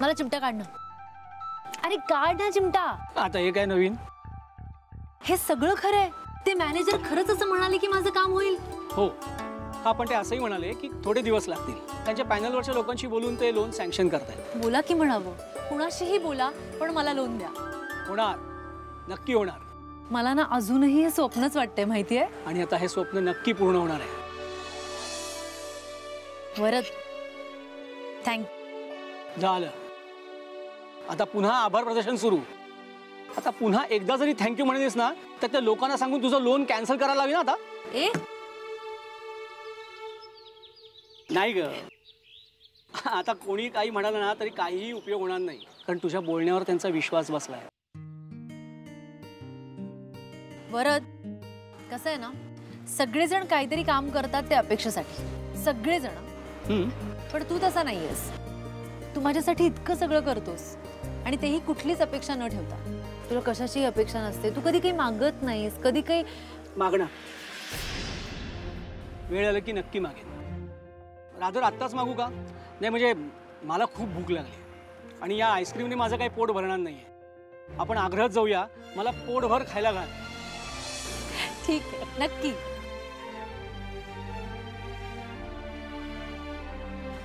मला चिमटा काढ ना. अरे काढ ना चिमटा. आता हे काय नवीन? हे सगळं खरंय. ते मॅनेजर खरंच असं म्हणाले की माझं काम होईल. हो, हा पण ते असंही म्हणाले की थोडे दिवस लागतील. त्यांच्या पॅनलवरच्या लोकांशी बोलून ते लोन सँक्शन करतायत. बोला की म्हणावं, कुणाशीही बोला पण मला लोन द्या. होणार, नक्की होणार. मला ना अजूनही हे स्वप्नच वाटतंय माहितीये. आणि आता हे स्वप्न नक्की पूर्ण होणार आहे. वरद, थँक. झालं. आता पुन्हा आभार प्रदर्शन सुरू. आता पुन्हा एकदा जरी थँक्यू म्हणलीस ना तर त्या लोकांना सांगून तुझं लोन कॅन्सल करायला हवी ना आता. ए नाही ग, आता कोणी काही म्हणालं ना तरी काहीही उपयोग होणार नाही, कारण तुझ्या बोलण्यावर त्यांचा विश्वास बसलाय. वरद, कसं आहे ना, सगळेजण काहीतरी काम करतात ते अपेक्षेसाठी, सगळेजण. पण तू तसा नाहीयेस. तू माझ्यासाठी इतकं सगळं करतोस आणि तेही कुठलीच अपेक्षा न ठेवता. तुला कशाची अपेक्षा नसते. तू कधी काही मागत नाहीस, कधी काही. मागणार वेळ आलं की नक्की मागेन. रादर आत्ताच मागू का? नाही म्हणजे मला खूप भूक लागली आणि या आईस्क्रीमने माझं काही पोट भरणार नाहीये. आपण आग्रहात जाऊया, मला पोटभर खायला घाल. ठीक आहे, नक्की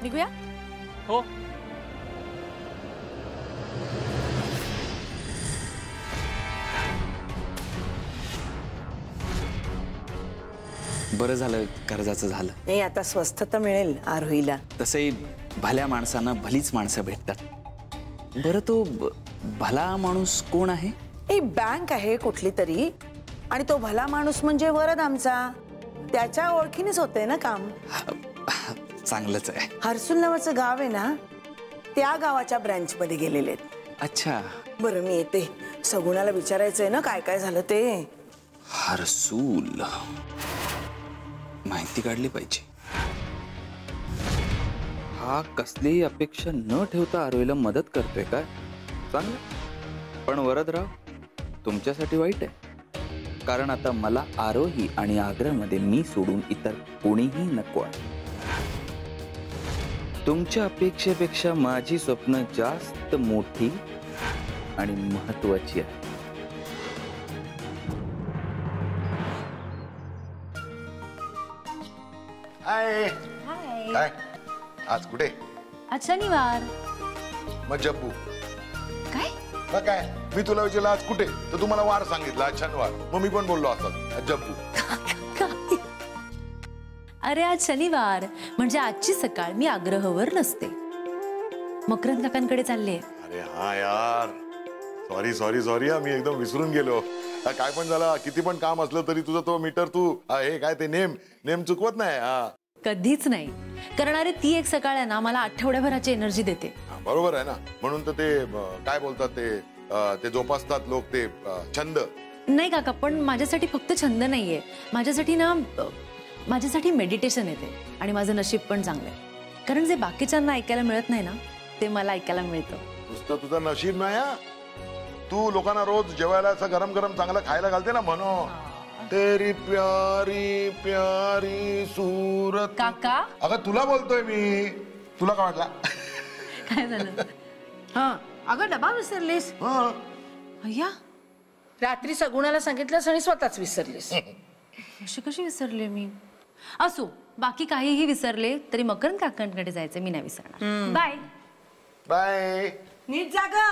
निघूया. हो. बरं झालं कर्जाचं झालं. नाही, आता स्वस्थता मिळेल आरोहीला. तसंही भल्या माणसांना भलीच माणसं भेटतात. बरं, तो भला माणूस कोण आहे? बँक आहे कुठली तरी, आणि तो भला माणूस म्हणजे वरद आमचा. त्याच्या ओळखीनेच होतंय ना काम. चांगलंच आहे. हर्सुल नावाचं गाव आहे ना, त्या गावाच्या ब्रँच मध्ये गेलेले. अच्छा, बरं मी येते. सगुणाला विचारायचंय ना काय काय झालं ते. हर्सुल, माहिती काढली पाहिजे. हा कसलीही अपेक्षा न ठेवता आरोहीला मदत करतोय काय? चांगलं. पण वरदराव, तुमच्यासाठी वाईट आहे, कारण आता मला आरोही आणि आग्र्यामध्ये मी सोडून इतर कोणीही नको आहे. तुमच्या अपेक्षेपेक्षा माझी स्वप्न जास्त मोठी आणि महत्वाची आहे. हाय. काय आज कुठे? आज शनिवार. मग जब्बू काय? मग काय, मी तुला विचारलं आज कुठे, तर तुम्हाला वार सांगितला आज शनिवार. मग मी पण बोललो असं जब्बू. अरे आज शनिवार म्हणजे आजची सकाळ मी आग्रहावर नसते, मकरंद काकांकडे चालले. अरे हा यार, सॉरी सॉरी सॉरी, मी एकदम विसरून गेलो. काय पण झालं, किती पण काम असलं तरी तुझा तो मीटर तू हे काय ते नेम चुकवत नाही. कधीच नाही करणारे. ती एक सकाळ आहे ना, मला आठवड्याभराची एनर्जी देते. बरोबर आहे ना, म्हणून तर ते काय बोलतात ते जोपासतात लोक ते छंद. नाही काका, पण माझ्यासाठी फक्त छंद नाहीये. माझ्यासाठी मेडिटेशन येते आणि माझं नशीब पण चांगलं आहे, कारण जे बाकीच्यांना ऐकायला मिळत नाही ना ते मला ऐकायला मिळतं. नुसतं तुझं नशीब नाही, तू लोकांना रोज जेवायला असं गरम गरम चांगलं खायला घालते ना. म्हणून तेरी प्यारी प्यारी सूरत. काका, अगं तुला बोलतोय मी, तुला काय वाटलं? काय झालं? हा, अगं डबा विसरलीस. अय्या, रात्री सगुणाला सांगितलंस आणि स्वतःच विसरलीस. अशी कशी विसरले मी? असो, बाकी काहीही विसरले तरी मकरंद काकांकडे जायचं मी नाही विसरणार. Bye bye. नीट जागा.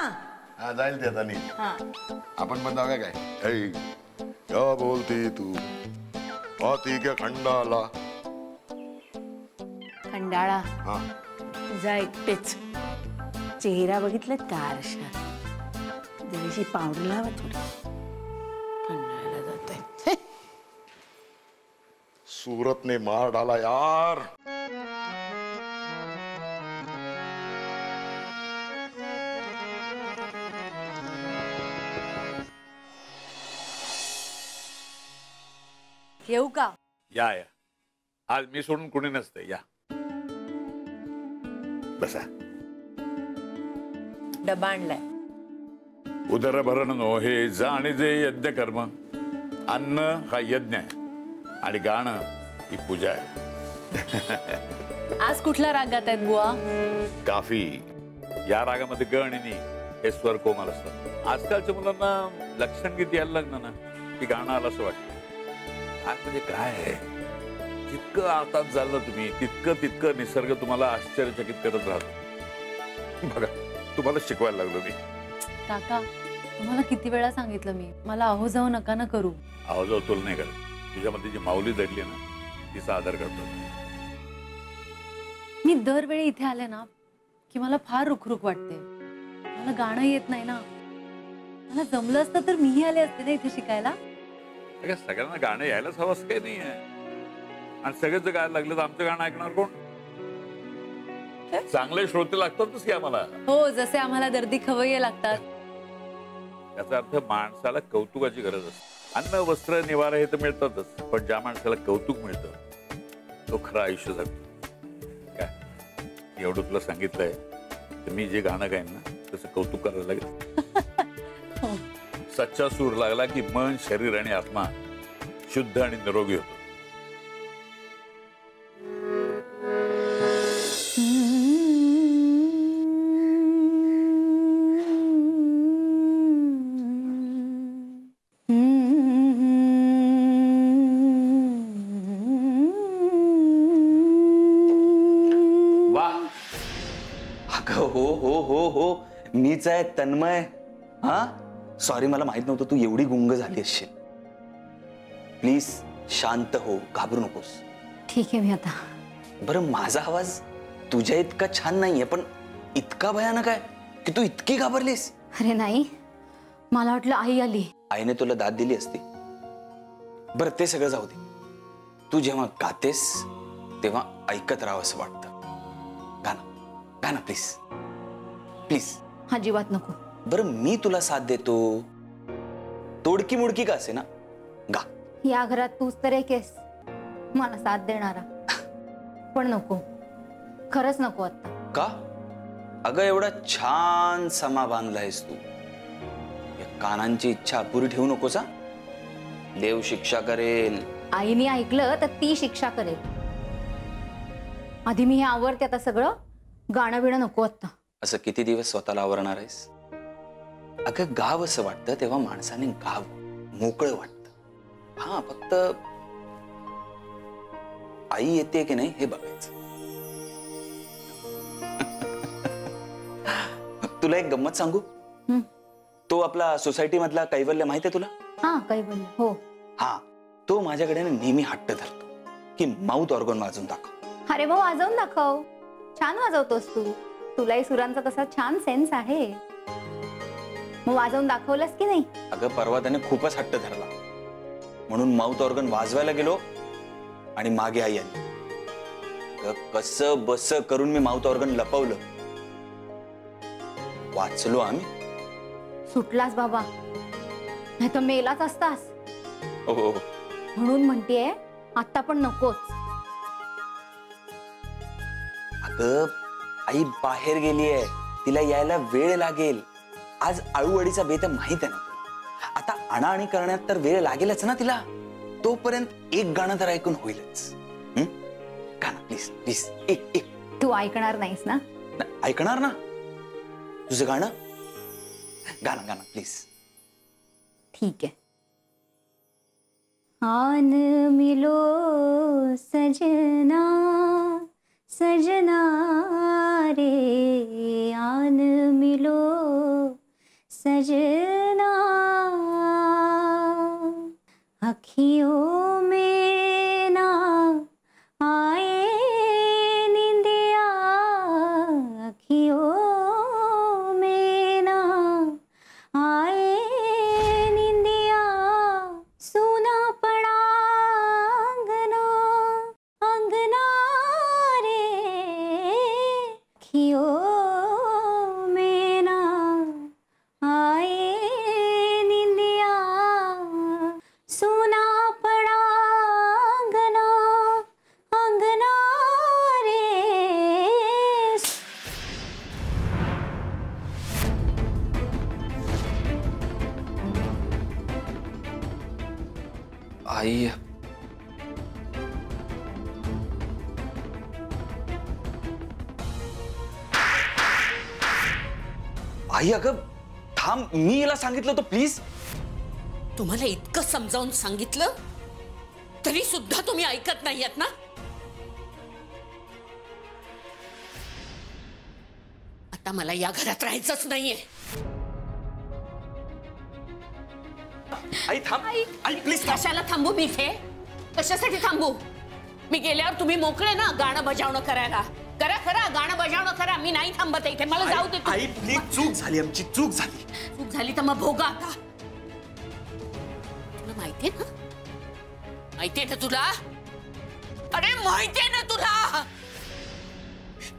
हा, जाईल ते आता नीट. आपण पण जाऊया काय? क्या बोलती तू आती क्या खंडाला. खंडाळा हा, तुझा एकटेच चेहरा बघितलं का आरशात? जराशी पावडर लावा थोडी. खंडाळाला जातोय. सूरत ने मार डाला यार. येऊ का? या आज मी सोडून कुणी नसते. या बसा. डबा आणलाय. उदरभरण नो हे जा आणि जे यज्ञ कर्म. अन्न हा यज्ञ आहे आणि गाणं ही पूजा आहे. आज कुठला राग गात आहेत बुवा? काफी. या रागामध्ये ग आणि नी हे स्वर कोमल असतात. आजकालच्या मुलांना लक्षण गीत यायला लागलं ना की गाणं आलं असं वाटतं. आज म्हणजे काय आहे, जितकं आताच झालं तुम्ही तितकं निसर्ग तुम्हाला आश्चर्यचकित करत राहतो. बघा तुम्हाला शिकवायला लागलो मी. काका तुम्हाला किती वेळा सांगितलं मी, मला अहो जाऊ नका ना करू. अहो जाऊ तुला नाही करत. तुझ्यामध्ये जी माऊली दडली ना तिचा आदर करतो. मी दरवेळी इथे आले ना की मला फार रुखरुख वाटते. मला गाणं येत नाही ना. मला जमलं असतं तर मीही आले असते ना इथे शिकायला. सगळ्यांना गाणं यायलाच हवं असं काही नाही आहे. आणि सगळेच गायला लागलं तर आमचं गाणं ऐकणार कोण? चांगले श्रोते लागतातच की आम्हाला. हो, जसे आम्हाला दर्दी खवय्ये लागतात. याचा अर्थ माणसाला कौतुकाची गरज असते. अन्न वस्त्र निवारा हे तर मिळतातच, पण ज्या माणसाला कौतुक मिळतं तो खरं आयुष्य जगतो. काय एवढं तुला सांगितलंय तर मी जे गाणं गाईन ना तसं कौतुक करायला लागेल. सच्चा सूर लागला की मन, शरीर आणि आत्मा शुद्ध आणि निरोगी होतो. मीच आहे तन्मय. हा सॉरी, मला माहित नव्हतं तू एवढी गुंग झाली असशील. प्लीज शांत हो, घाबरू नकोस. ठीक आहे मी आता. बरं माझा आवाज तुझ्या इतका छान नाहीये, पण इतका भयानक आहे की तू इतकी घाबरलीस. अरे नाही, मला वाटलं आई आली. आईने तुला दाद दिली असती. बरं ते सगळं जाऊ दे. तू जेव्हा गातेस तेव्हा ऐकत राहावं असं वाटतं. गाणं गाणं प्लीज प्लीज. अजिबात नको. बरं मी तुला साथ देतो, तोडकी मुडकी का असे ना, गा. या घरात तूच तर एक आहेस मला साथ देणारा. पण नको, खरंच नको आता. का? अगं एवढा छान समा बांधलायस तू. या कानांची इच्छा अपुरी ठेवू नकोस. देव शिक्षा करेल. आईने ऐकलं तर ती शिक्षा करेल. आधी मी हे आवरते आता सगळं. गाणं बिणं नको आता. असं किती दिवस स्वतःला आवरणार आहेस? अगं गाव असं वाटतं तेव्हा माणसाने गाव मोकळं वाटतं. हा फक्त आई येते की नाही हे बघायचं. तुला एक गंमत सांगू? तो आपला सोसायटी मधला कैवल्य माहितीये तुला? हा कैवल्य. हो. हा तो माझ्याकडे नेहमी हट्ट धरतो की माउथ ऑर्गन वाजवून दाखव. अरे भाऊ वाजवून दाखव. छान वाजवतोस तू. तुलाही सुरांचा तसा छान सेन्स आहे. मग वाजवून दाखवलंस की नाही? अगं परवा त्याने खूपच हट्ट धरला म्हणून माउथ ऑर्गन वाजवायला गेलो आणि मागे आई आली. कस बस करून मी माउथ ऑर्गन लपवलं. वाचलो आम्ही. सुटलास बाबा, नाही तर मेलाच असतास. हो म्हणून म्हणतेय आता पण नकोच. अगं आई बाहेर गेलीये, तिला यायला वेळ लागेल. आज आळूवडीचा बेत माहित आहे ना. आता आणाआणी करण्यात तर वेळ लागेलच ना तिला. तोपर्यंत एक गाणं तर ऐकून होईलच. गाणं प्लीज प्लीज. एक एक. तू ऐकणार नाहीस ना? ऐकणार ना तुझं गाणं. गाणं गाणं प्लीज. ठीक आहे. आन मिलो सजना सजना रे, आन मिलो सजना, अखियों में ना आए निंदिया, अखियों में ना आए निंदिया, सुना पड़ा अंगना अंगना रे, अखियों में ना आए निंदिया, सुना पड़ा अंगना अंगना रे. आई आई अगं थांब, मी हिला सांगितलं होतं प्लीज. तुम्हाला इतकं समजावून सांगितलं तरी सुद्धा तुम्ही ऐकत नाहीयेत ना. आता मला या घरात राहायचंच नाहीये. आई थांब, आई प्लीज. कशाला थांबू मी इथे? कशासाठी थांबू? मी गेल्यावर तुम्ही मोकळे ना गाणं बजावणं करायला. करा खरा, गाणं बजावणं करा. मी नाही थांबत इथे, मला जाऊ दे. आई प्लीज, चूक झाली आमची, चूक झाली. चूक झाली तर मग भोगा आता. तुला माहितीये ना, माहितीये ना तुला? अरे माहितीये ना तुला?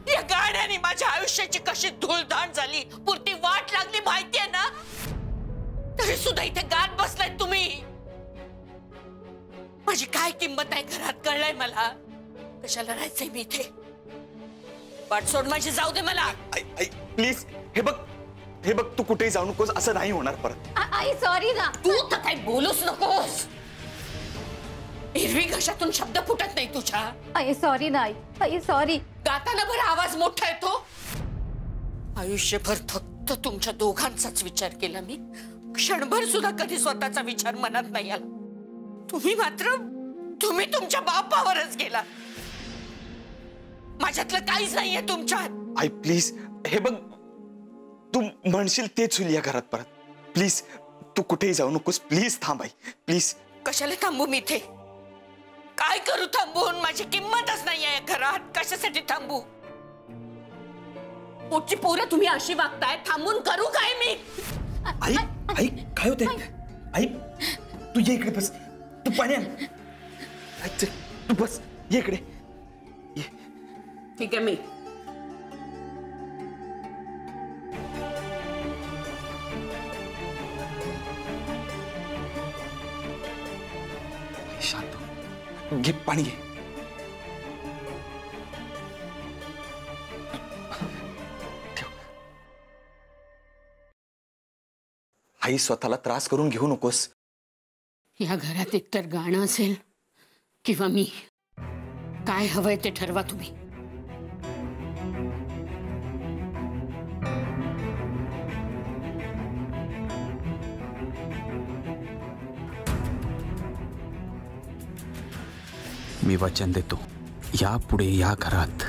या गाण्याने माझ्या आयुष्याची कशी धूळधाण झाली, पुरती वाट लागली माहितीये ना? तरी सुद्धा इथे गात बसलाय तुम्ही. माझी काय किंमत आहे घरात कळलंय मला. कशाला राहायचंय मी इथे? वाट सोड माझी, जाऊ दे मला. आई आई प्लीज, हे बघ तू कुठेही जाऊ नकोस, असं नाही होणार परत. आई सॉरी ना. तू तर काही बोलूच नकोस. हिरवी घशातून शब्द फुटत नाही तुझ्या. आई सॉरी ना. आई सॉरी. गाताना बरं आवाज मोठा येतो. आयुष्यभर फक्त तुमच्या दोघांचाच विचार केला मी. क्षणभर सुद्धा कधी स्वतःचा विचार मनात नाही आला. तुम्ही तुमच्या बापावरच गेला. माझ्यातलं काहीच नाहीये तुमच्यात. आई प्लीज, हे बघ तू म्हणशील तेच होईल या घरात परत. प्लीज तू कुठेही जाऊ नकोस, प्लीज थांब आई प्लीज. कशाला थांबू मी इथे? काय करू थांबून? माझी किंमतच नाही आहे घरात. कशासाठी थांबू? पोटची पोरं तुम्ही अशी वागताय, थांबून करू काय मी? आई आई काय होते? आई तू ये इकडे बस. तू पाणी आण. तू बस, ये इकडे. ठीक आहे मी. शांत घे, पाणी घे. आई स्वतःला त्रास करून घेऊ नकोस. या घरात एकतर गाणं असेल किंवा मी. काय हवंय ते ठरवा तुम्ही. मी वचन देतो, यापुढे या घरात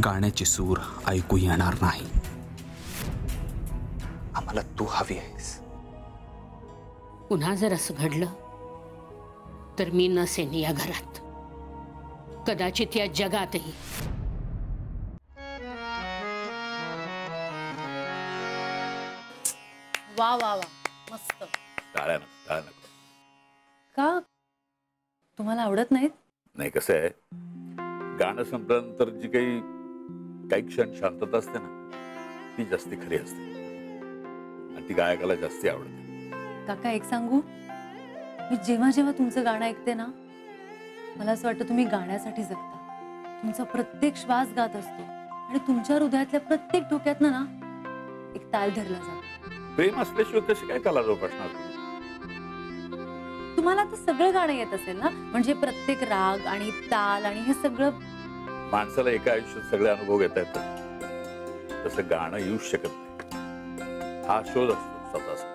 गाण्याची सूर ऐकू येणार नाही. आम्हाला तू हवी आहेस. पुन्हा जर असं घडलं तर मी नसेन या घरात, कदाचित या जगातही. वा वा वा, मस्त. टाळ्या नको. का तुम्हाला आवडत नाहीत? नाही, कसं आहे, गाणं संपल्यानंतर जी काही क्षण शांतता असते ना, ती जास्ती खरी असते आणि ती गायकाला जास्ती आवडते. काका एक सांगू, मी जेव्हा जेव्हा तुमचं गाणं ऐकते ना, मला असं वाटतं तुम्ही गाण्यासाठी जगता. तुमचा प्रत्येक श्वास गात असतो आणि तुमच्या हृदयातल्या प्रत्येक ठोक्यातनं ना एक ताल धरला जातो. प्रेम असल्याशिवाय कशी काय कला जोपासणार? तुम्हाला तर सगळं गाणं येत असेल ना, म्हणजे प्रत्येक राग आणि ताल आणि हे सगळं. माणसाला एका आयुष्यात सगळे अनुभव घेता येतात, तसं गाणं येऊच शकत नाही. हा शोध असतो स्वतःचा,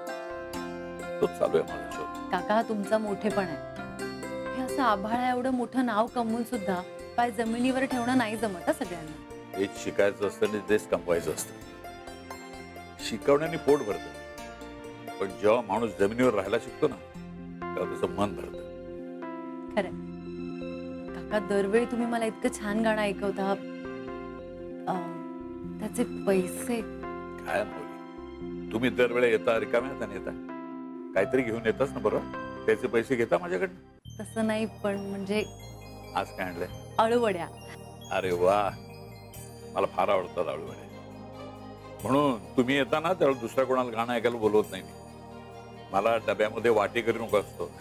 तोच चालू आहे माझा शोध. काका, तुमचा मोठेपण आहे. हे असं आभाळा एवढं मोठं नाव कमवून सुद्धा पाय जमिनीवर ठेवणं नाही जमत सगळ्यांना. हेच शिकायचं असतं आणि तेच कमवायचं असतं. शिकवण्याने पोट भरतं, पण जेव्हा माणूस जमिनीवर राहायला शिकतो ना, तेव्हा त्याचं मन भरतं. खरं काका, दरवेळी तुम्ही मला इतकं छान गाणं ऐकवता, त्याचे पैसे काय बोली? तुम्ही दरवेळी येता रिकाम्या हाताने येता, काहीतरी घेऊन येताच ना बरोबर. त्याचे पैसे घेता माझ्याकडनं? तसं नाही, पण म्हणजे आज काय आणलंय? अळूवड्या. अरे वा, मला फार आवडतात अळूवड्या. म्हणून तुम्ही येता ना, त्यावेळेस दुसऱ्या कोणाला गाणं ऐकायला बोलवत नाही मी. मला डब्यामध्ये वाटी करू नको असतो.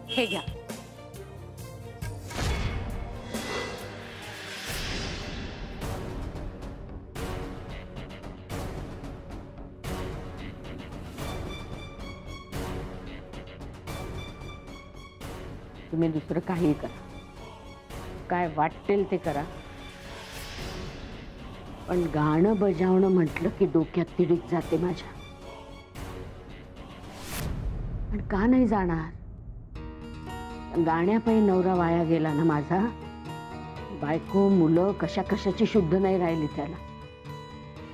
हे घ्या. तुम्ही दुसरं काही करा, काय वाटेल ते करा, पण गाणं बजावणं म्हटलं की डोक्यात तिडीक जाते माझ्या. पण का नाही जाणार? गाण्यापायी नवरा वाया गेला ना माझा. बायको मुलं कशा कशाची शुद्ध नाही राहिली त्याला.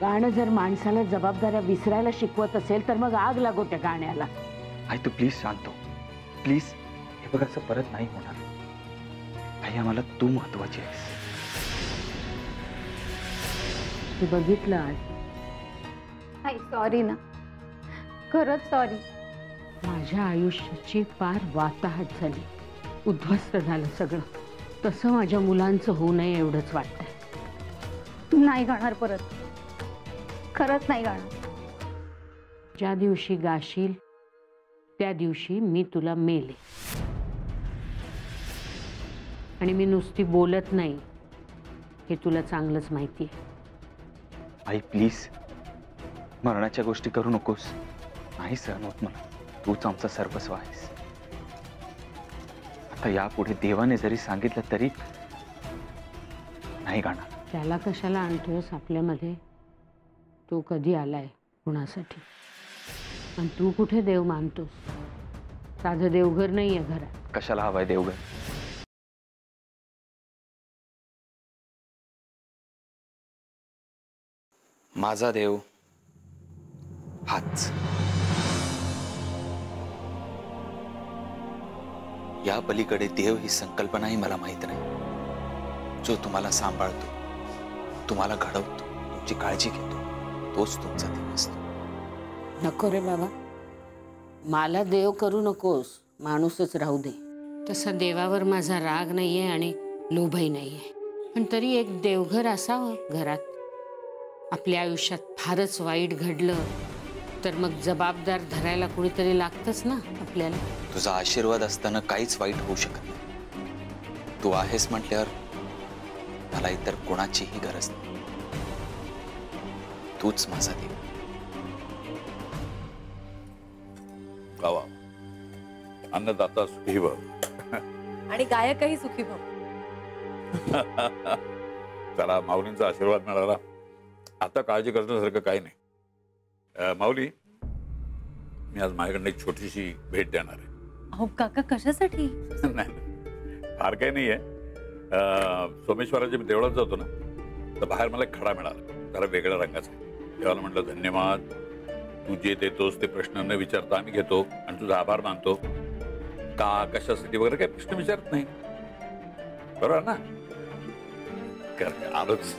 गाणं जर माणसाला जबाबदाऱ्या विसरायला शिकवत असेल तर मग आग लागो त्या गाण्याला. आई तू प्लीज शांत हो, प्लीज. हे बघ असं परत नाही होणार. आई आम्हाला तू महत्वाची आहेस. तू बघितलं आज. आई सॉरी ना, खरंच सॉरी. माझ्या आयुष्याची पार वाताहत झाली, उद्ध्वस्त झालं सगळं. तसं माझ्या मुलांचं होऊ नये एवढंच वाटतंय. नाही गाणार परत, खरंच नाही गाणार. ज्या दिवशी गाशील त्या दिवशी मी तुला मेले. आणि मी नुसती बोलत नाही, हे तुला चांगलंच माहिती आहे. आई प्लीज मरणाच्या गोष्टी करू नकोस. नाही सहन होत मला. तूच आमचा सर्वस्व आहेस. आता यापुढे देवाने जरी सांगितलं तरी नाही गाणार. त्याला कशाला आणतोस आपल्यामध्ये? तो कधी आलाय कुणासाठी? आणि तू कुठे देव मानतोस? साधं देवघर नाहीये घरात. कशाला हवाय देवघर? माझा देव हाच. या पलीकडे देव ही संकल्पनाही मला माहित नाही. जो तुम्हाला सांभाळतो, तुम्हाला घडवतो, तुमची काळजी घेतो, तोच तुमचा देव असतो. नको रे बाबा, मला देव करू नकोस, माणूसच राहू दे. तसा देवावर माझा राग नाहीये आणि लोभही नाहीये. पण तरी एक देवघर असावं घरात. आपल्या आयुष्यात फारच वाईट घडलं तर मग जबाबदार धरायला कोणीतरी लागतंच ना आपल्याला. तुझा आशीर्वाद असताना काहीच वाईट होऊ शकत नाही. तू आहेस म्हटल्यावर मला इतर कोणाचीही गरज नाही. तूच माझा देव. गावा अन्नदाता सुखी भव. आणि गायकही सुखी भव. चला, माऊलींचा आशीर्वाद मिळाला. आता काळजी करण्यासारखं काही नाही. माऊली, मी आज माझ्याकडनं एक छोटीशी भेट देणार आहे. अहो काका, कशासाठी? नाही, फार काही नाहीये. सोमेश्वराच्या मी देवळात जातो ना, तर बाहेर मला एक खडा मिळाला, जरा वेगळ्या रंगाचा. देवाला म्हटलं धन्यवाद, तू जे देतोस ते प्रश्न न विचारता आम्ही घेतो आणि तुझा आभार मानतो. का कशासाठी वगैरे काही प्रश्न विचारत नाही. बरोबर ना? आलोच.